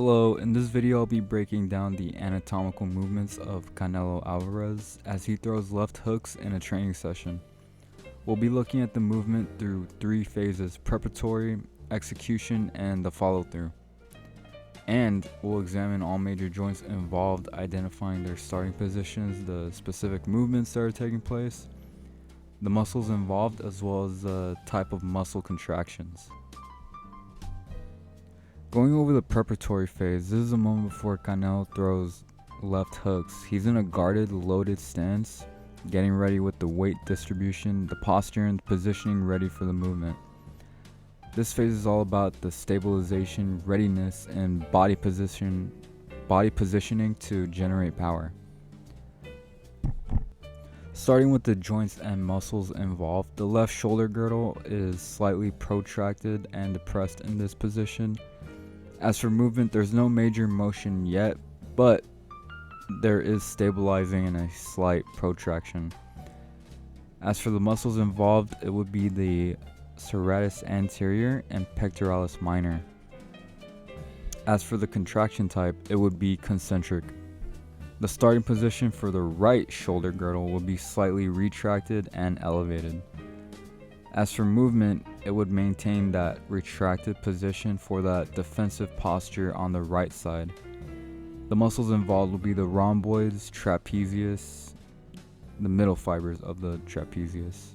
Hello, in this video I'll be breaking down the anatomical movements of Canelo Alvarez as he throws left hooks in a training session. We'll be looking at the movement through three phases: preparatory, execution, and the follow-through. And we'll examine all major joints involved, identifying their starting positions, the specific movements that are taking place, the muscles involved, as well as the type of muscle contractions. Going over the preparatory phase, this is a moment before Canelo throws left hooks. He's in a guarded, loaded stance, getting ready with the weight distribution, the posture, and the positioning ready for the movement. This phase is all about the stabilization, readiness, and body positioning to generate power. Starting with the joints and muscles involved, the left shoulder girdle is slightly protracted and depressed in this position. As for movement, there's no major motion yet, but there is stabilizing and a slight protraction. As for the muscles involved, it would be the serratus anterior and pectoralis minor. As for the contraction type, it would be concentric. The starting position for the right shoulder girdle will be slightly retracted and elevated. As for movement, it would maintain that retracted position for that defensive posture on the right side. The muscles involved will be the rhomboids, trapezius, the middle fibers of the trapezius.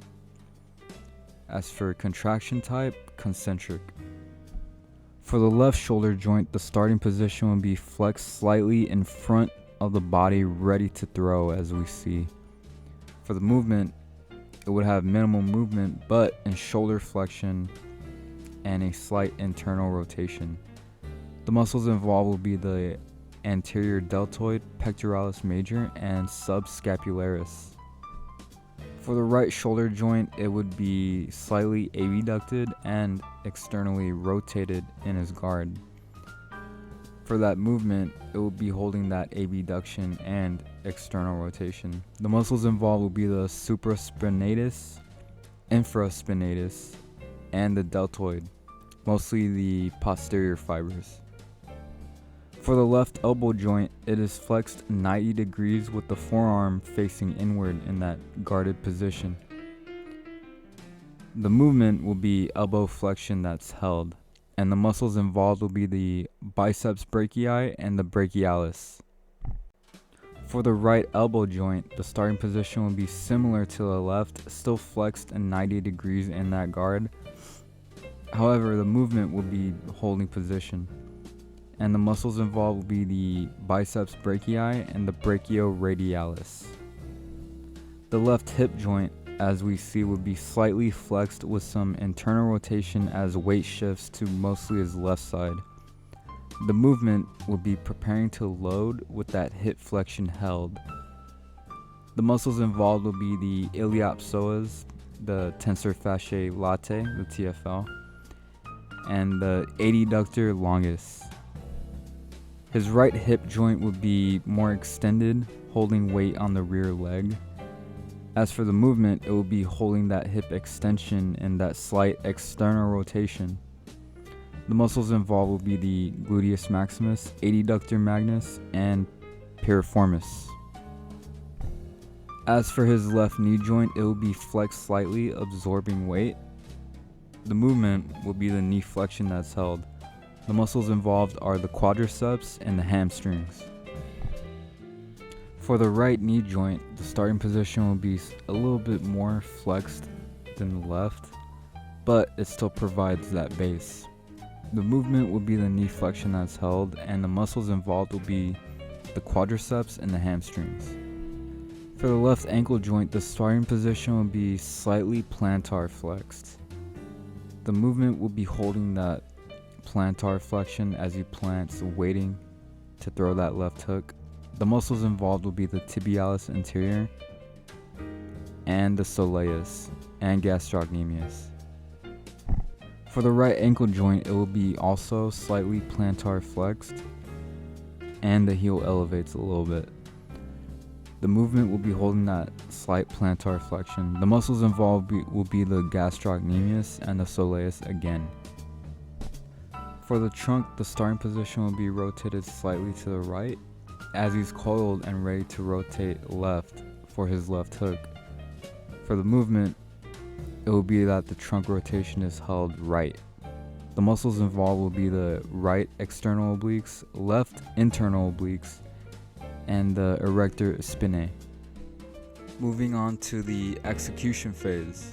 As for contraction type, concentric. For the left shoulder joint, the starting position will be flexed slightly in front of the body, ready to throw, as we see. For the movement, it would have minimal movement, but in shoulder flexion and a slight internal rotation. The muscles involved will be the anterior deltoid, pectoralis major, and subscapularis. For the right shoulder joint, it would be slightly abducted and externally rotated in his guard. For that movement, it will be holding that abduction and external rotation. The muscles involved will be the supraspinatus, infraspinatus, and the deltoid, mostly the posterior fibers. For the left elbow joint, it is flexed 90 degrees with the forearm facing inward in that guarded position. The movement will be elbow flexion that's held, and the muscles involved will be the biceps brachii and the brachialis. For the right elbow joint, the starting position will be similar to the left, still flexed in 90 degrees in that guard. However, the movement will be holding position, and the muscles involved will be the biceps brachii and the brachioradialis. The left hip joint, as we see, would be slightly flexed with some internal rotation as weight shifts to mostly his left side. The movement will be preparing to load with that hip flexion held. The muscles involved will be the iliopsoas, the tensor fasciae latae, the TFL, and the adductor longus. His right hip joint would be more extended, holding weight on the rear leg. As for the movement, it will be holding that hip extension and that slight external rotation. The muscles involved will be the gluteus maximus, adductor magnus, and piriformis. As for his left knee joint, it will be flexed slightly, absorbing weight. The movement will be the knee flexion that's held. The muscles involved are the quadriceps and the hamstrings. For the right knee joint, the starting position will be a little bit more flexed than the left, but it still provides that base. The movement will be the knee flexion that's held, and the muscles involved will be the quadriceps and the hamstrings. For the left ankle joint, the starting position will be slightly plantar flexed. The movement will be holding that plantar flexion as he plants, waiting to throw that left hook. The muscles involved will be the tibialis anterior and the soleus and gastrocnemius. For the right ankle joint, it will be also slightly plantar flexed and the heel elevates a little bit. The movement will be holding that slight plantar flexion. The muscles involved will be the gastrocnemius and the soleus again. For the trunk, the starting position will be rotated slightly to the right as he's coiled and ready to rotate left for his left hook. For the movement, it will be that the trunk rotation is held right. The muscles involved will be the right external obliques, left internal obliques, and the erector spinae. Moving on to the execution phase.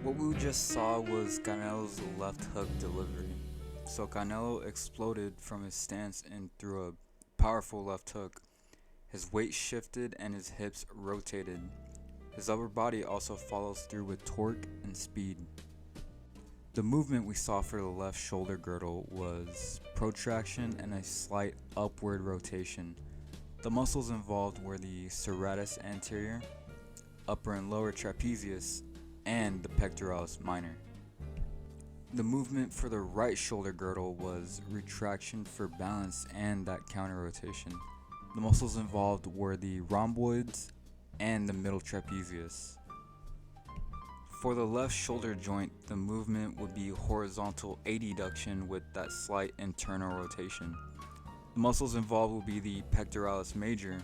What we just saw was Canelo's left hook delivery. So Canelo exploded from his stance and threw a powerful left hook. His weight shifted and his hips rotated. His upper body also follows through with torque and speed. The movement we saw for the left shoulder girdle was protraction and a slight upward rotation. The muscles involved were the serratus anterior, upper and lower trapezius, and the pectoralis minor. The movement for the right shoulder girdle was retraction for balance and that counter rotation. The muscles involved were the rhomboids and the middle trapezius. For the left shoulder joint, the movement would be horizontal adduction with that slight internal rotation. The muscles involved will be the pectoralis major,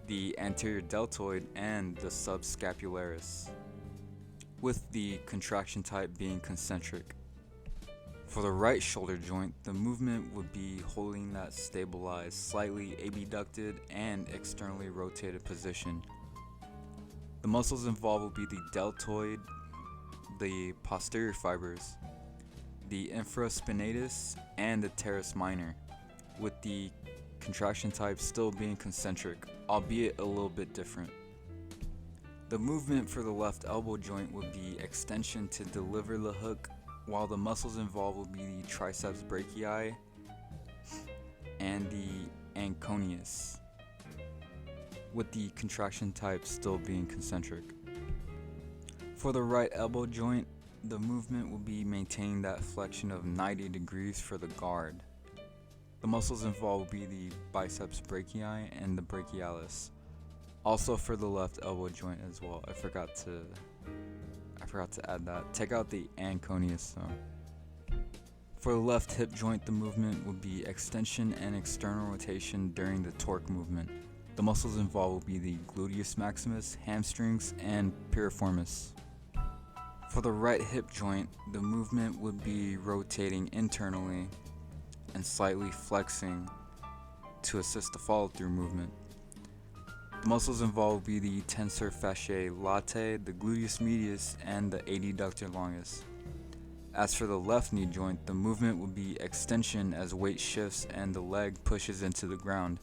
the anterior deltoid, and the subscapularis, with the contraction type being concentric. For the right shoulder joint, the movement would be holding that stabilized, slightly abducted and externally rotated position. The muscles involved will be the deltoid, the posterior fibers, the infraspinatus, and the teres minor, with the contraction type still being concentric, albeit a little bit different. The movement for the left elbow joint would be extension to deliver the hook, while the muscles involved will be the triceps brachii and the anconeus, with the contraction type still being concentric. For the right elbow joint, the movement will be maintaining that flexion of 90 degrees for the guard. The muscles involved will be the biceps brachii and the brachialis. Also for the left elbow joint as well. I forgot to add that. Take out the anconeus though. For the left hip joint, the movement will be extension and external rotation during the torque movement. The muscles involved will be the gluteus maximus, hamstrings, and piriformis. For the right hip joint, the movement would be rotating internally and slightly flexing to assist the follow-through movement. The muscles involved will be the tensor fasciae latae, the gluteus medius, and the adductor longus. As for the left knee joint, the movement will be extension as weight shifts and the leg pushes into the ground.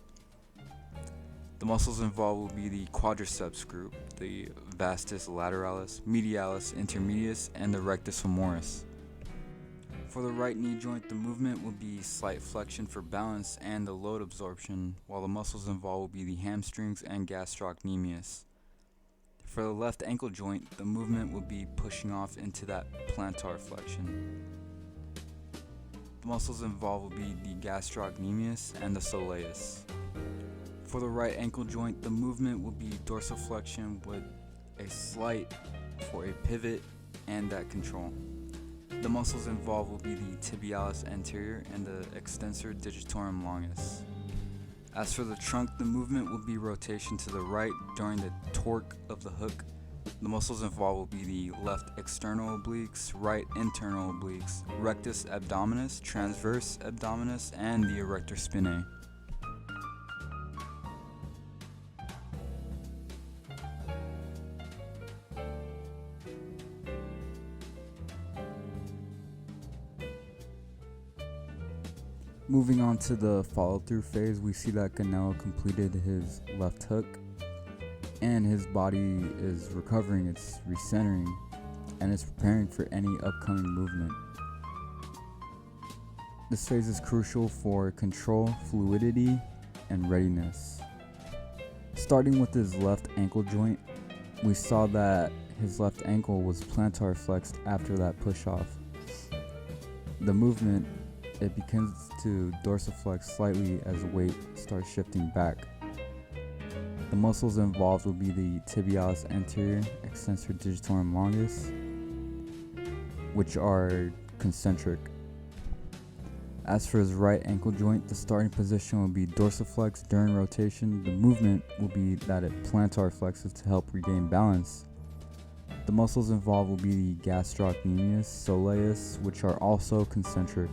The muscles involved will be the quadriceps group, the vastus lateralis, medialis intermedius, and the rectus femoris. For the right knee joint, the movement will be slight flexion for balance and the load absorption, while the muscles involved will be the hamstrings and gastrocnemius. For the left ankle joint, the movement will be pushing off into that plantar flexion. The muscles involved will be the gastrocnemius and the soleus. For the right ankle joint, the movement will be dorsiflexion with a slight for a pivot and that control. The muscles involved will be the tibialis anterior and the extensor digitorum longus. As for the trunk, the movement will be rotation to the right during the torque of the hook. The muscles involved will be the left external obliques, right internal obliques, rectus abdominis, transverse abdominis, and the erector spinae. Moving on to the follow-through phase, we see that Canelo completed his left hook and his body is recovering, it's recentering, and is preparing for any upcoming movement. This phase is crucial for control, fluidity, and readiness. Starting with his left ankle joint, we saw that his left ankle was plantar flexed after that push-off. The movement, it begins to dorsiflex slightly as weight starts shifting back. The muscles involved will be the tibialis anterior, extensor digitorum longus, which are concentric. As for his right ankle joint, the starting position will be dorsiflex during rotation. The movement will be that it plantar flexes to help regain balance. The muscles involved will be the gastrocnemius, soleus, which are also concentric.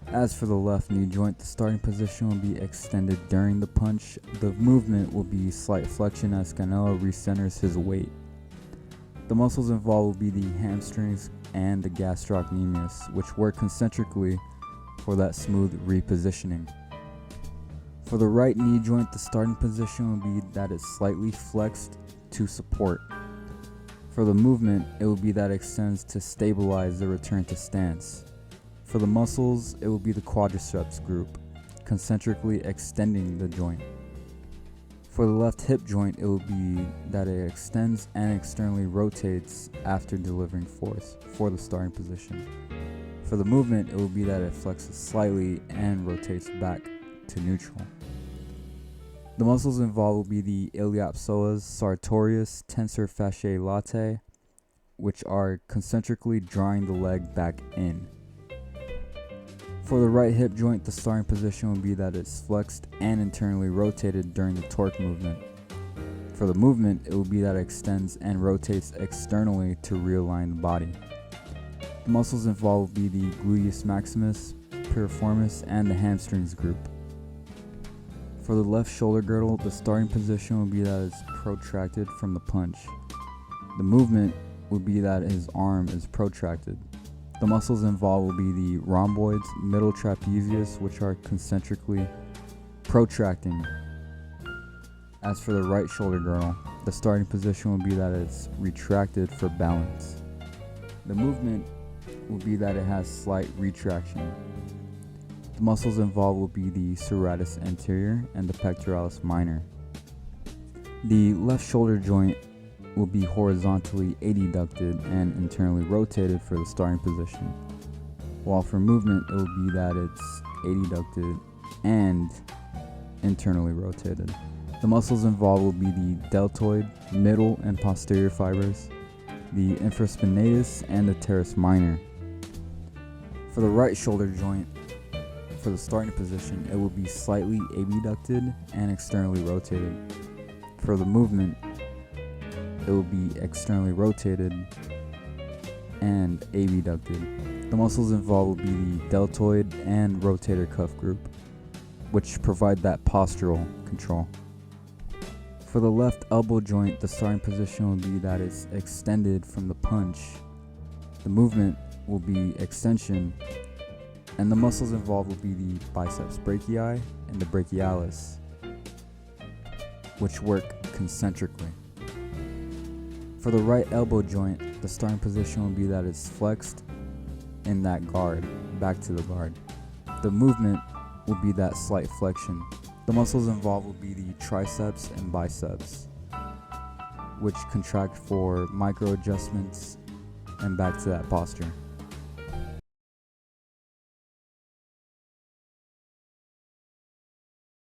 As for the left knee joint, the starting position will be extended during the punch. The movement will be slight flexion as Canelo recenters his weight. The muscles involved will be the hamstrings and the gastrocnemius, which work concentrically for that smooth repositioning. For the right knee joint, the starting position will be that it's slightly flexed to support. For the movement, it will be that it extends to stabilize the return to stance. For the muscles, it will be the quadriceps group, concentrically extending the joint. For the left hip joint, it will be that it extends and externally rotates after delivering force for the starting position. For the movement, it will be that it flexes slightly and rotates back to neutral. The muscles involved will be the iliopsoas, sartorius, tensor fasciae latae, which are concentrically drawing the leg back in. For the right hip joint, the starting position will be that it's flexed and internally rotated during the torque movement. For the movement, it will be that it extends and rotates externally to realign the body. The muscles involved will be the gluteus maximus, piriformis, and the hamstrings group. For the left shoulder girdle, the starting position will be that it's protracted from the punch. The movement would be that his arm is protracted. The muscles involved will be the rhomboids, middle trapezius, which are concentrically protracting. As for the right shoulder girdle, the starting position will be that it's retracted for balance. The movement will be that it has slight retraction. The muscles involved will be the serratus anterior and the pectoralis minor. The left shoulder joint will be horizontally adducted and internally rotated for the starting position, while for movement it will be that it's adducted and internally rotated. The muscles involved will be the deltoid, middle and posterior fibers, the infraspinatus, and the teres minor. For the right shoulder joint, for the starting position, it will be slightly abducted and externally rotated. For the movement, it will be externally rotated and abducted. The muscles involved will be the deltoid and rotator cuff group, which provide that postural control. For the left elbow joint, the starting position will be that it's extended from the punch. The movement will be extension, and the muscles involved will be the biceps brachii and the brachialis, which work concentrically. For the right elbow joint, the starting position will be that it's flexed in that guard, back to the guard. The movement will be that slight flexion. The muscles involved will be the triceps and biceps, which contract for micro adjustments and back to that posture.